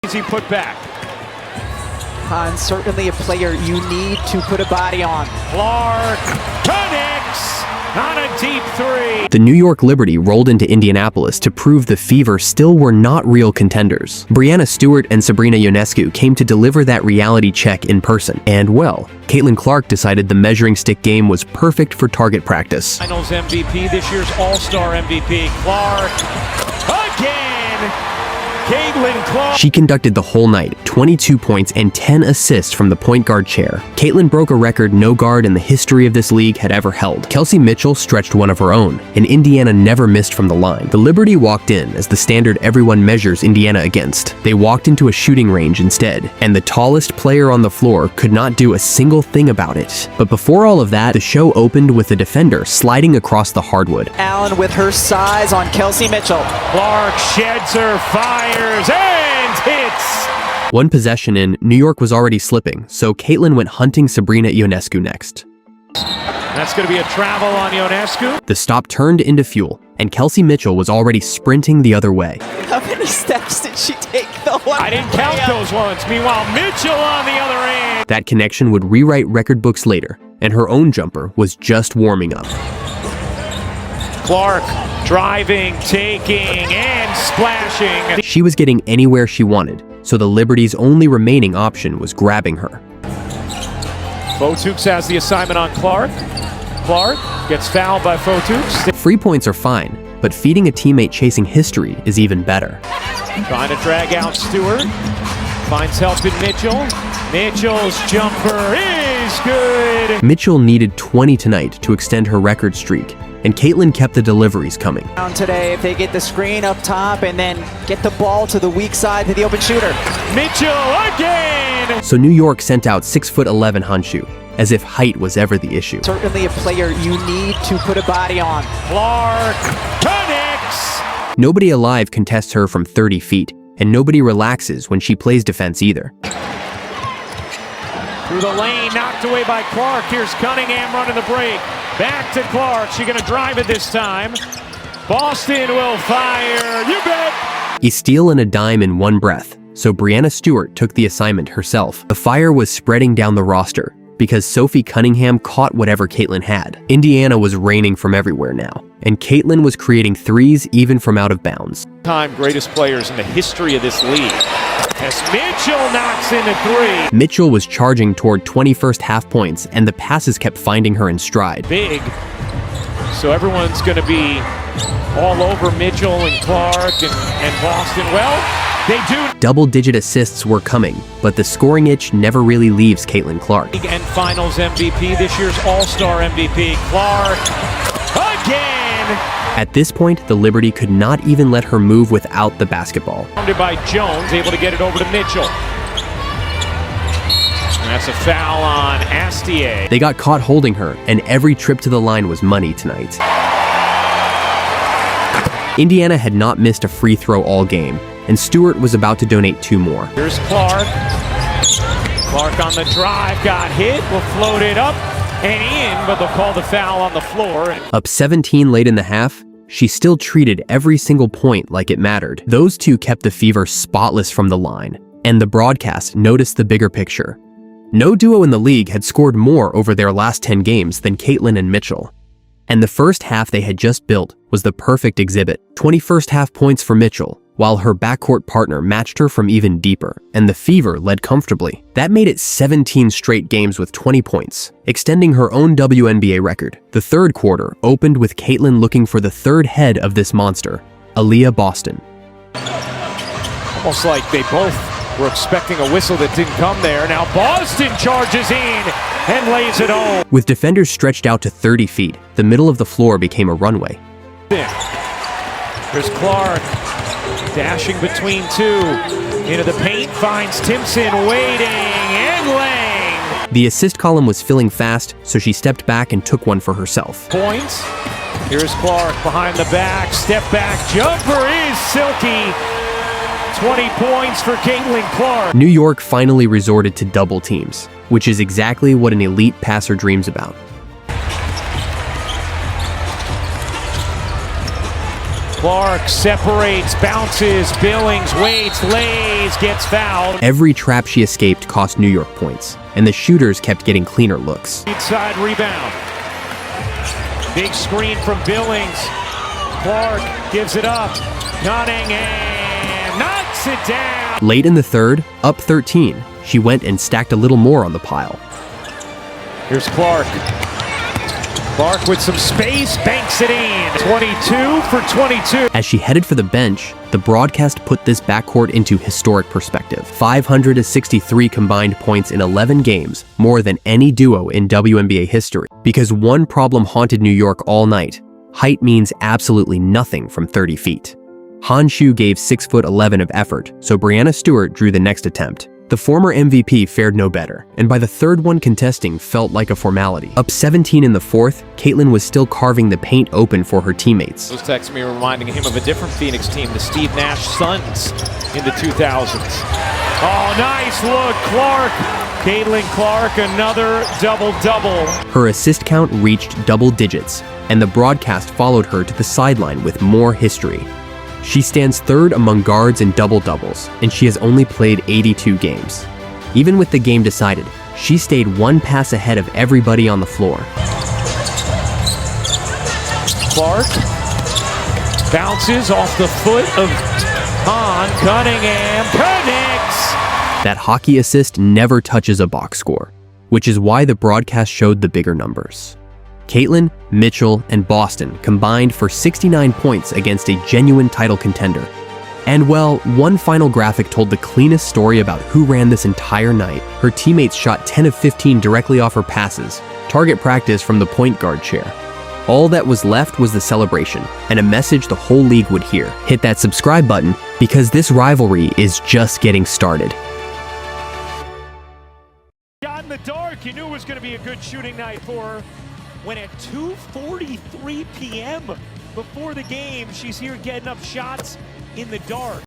Easy put back. And certainly a player you need to put a body on. Clark connects on a deep three. The New York Liberty rolled into Indianapolis to prove the Fever still were not real contenders. Breanna Stewart and Sabrina Ionescu came to deliver that reality check in person. And well, Caitlin Clark decided the measuring stick game was perfect for target practice. Finals MVP, this year's All-Star MVP, Clark again. Caitlin Clark. She conducted the whole night, 22 points and 10 assists from the point guard chair. Caitlin broke a record no guard in the history of this league had ever held. Kelsey Mitchell stretched one of her own, and Indiana never missed from the line. The Liberty walked in as the standard everyone measures Indiana against. They walked into a shooting range instead, and the tallest player on the floor could not do a single thing about it. But before all of that, the show opened with a defender sliding across the hardwood. Allen with her size on Kelsey Mitchell. Clark sheds her, fires and hits. One possession in, New York was already slipping, so Caitlin went hunting Sabrina Ionescu next. That's going to be a travel on Ionescu. The stop turned into fuel, and Kelsey Mitchell was already sprinting the other way. How many steps did she take though? I didn't count those ones. Meanwhile, Mitchell on the other end. That connection would rewrite record books later, and her own jumper was just warming up. Clark driving, taking, and splashing. She was getting anywhere she wanted, so the Liberty's only remaining option was grabbing her. Fotukes has the assignment on Clark. Clark gets fouled by Fotukes. Free points are fine, but feeding a teammate chasing history is even better. Trying to drag out Stewart. Finds help in Mitchell. Mitchell's jumper is good. Mitchell needed 20 tonight to extend her record streak, and Caitlin kept the deliveries coming. Today, if they get the screen up top and then get the ball to the weak side to the open shooter. Mitchell again! So New York sent out 6'11" Honshu, as if height was ever the issue. Certainly a player you need to put a body on. Clark connects! Nobody alive contests her from 30 feet, and nobody relaxes when she plays defense either. Through the lane, knocked away by Clark. Here's Cunningham running the break. Back to Clark. She's going to drive it this time. Boston will fire. You bet! A steal and a dime in one breath, so Breanna Stewart took the assignment herself. The fire was spreading down the roster, because Sophie Cunningham caught whatever Caitlin had. Indiana was raining from everywhere now, and Caitlin was creating threes even from out of bounds. Time greatest players in the history of this league. As Mitchell knocks in a three. Mitchell was charging toward 21st half points, and the passes kept finding her in stride. Big. So everyone's going to be all over Mitchell and Clark and Boston. Well, they do. Double-digit assists were coming, but the scoring itch never really leaves Caitlin Clark. And Finals MVP, this year's All-Star MVP, Clark again. At this point, the Liberty could not even let her move without the basketball. Founded by Jones, able to get it over to Mitchell. And that's a foul on Astier. They got caught holding her, and every trip to the line was money tonight. Indiana had not missed a free throw all game, and Stewart was about to donate 2 more. Here's Clark. Clark on the drive, got hit, will float it up and in, but they'll call the foul on the floor. Up 17 late in the half, she still treated every single point like it mattered. Those two kept the Fever spotless from the line, and the broadcast noticed the bigger picture. No duo in the league had scored more over their last 10 games than Caitlin and Mitchell. And the first half they had just built was the perfect exhibit. 21st half points for Mitchell, while her backcourt partner matched her from even deeper, and the Fever led comfortably. That made it 17 straight games with 20 points, extending her own WNBA record. The third quarter opened with Caitlin looking for the third head of this monster, Aaliyah Boston. Almost like they both were expecting a whistle that didn't come there. Now Boston charges in and lays it home. With defenders stretched out to 30 feet, the middle of the floor became a runway. There's Clark. Dashing between two. Into the paint, finds Timpson waiting and laying. The assist column was filling fast, so she stepped back and took one for herself. Points. Here's Clark behind the back. Step back jumper is silky. 20 points for Caitlin Clark. New York finally resorted to double teams, which is exactly what an elite passer dreams about. Clark separates, bounces, Billings waits, lays, gets fouled. Every trap she escaped cost New York points, and the shooters kept getting cleaner looks. Inside rebound. Big screen from Billings. Clark gives it up. Cunningham knocks it down. Late in the third, up 13, she went and stacked a little more on the pile. Here's Clark. Clark with some space, banks it in. 22 for 22. As she headed for the bench, the broadcast put this backcourt into historic perspective. 563 combined points in 11 games, more than any duo in WNBA history. Because one problem haunted New York all night: height means absolutely nothing from 30 feet. Honshu gave 6'11" of effort, so Brianna Stewart drew the next attempt. The former MVP fared no better, and by the third one contesting felt like a formality. Up 17 in the fourth, Caitlin was still carving the paint open for her teammates. Those texts me reminding him of a different Phoenix team, the Steve Nash Suns in the 2000s. Oh, nice look, Clark. Caitlin Clark, another double-double. Her assist count reached double digits, and the broadcast followed her to the sideline with more history. She stands third among guards in double-doubles, and she has only played 82 games. Even with the game decided, she stayed one pass ahead of everybody on the floor. Clark bounces off the foot of Cunningham, connects! That hockey assist never touches a box score, which is why the broadcast showed the bigger numbers. Caitlin, Mitchell, and Boston combined for 69 points against a genuine title contender. And well, one final graphic told the cleanest story about who ran this entire night. Her teammates shot 10 of 15 directly off her passes, target practice from the point guard chair. All that was left was the celebration, and a message the whole league would hear. Hit that subscribe button, because this rivalry is just getting started. Shot in the dark, you knew it was going to be a good shooting night for her. When at 2:43 p.m. before the game, she's here getting up shots in the dark.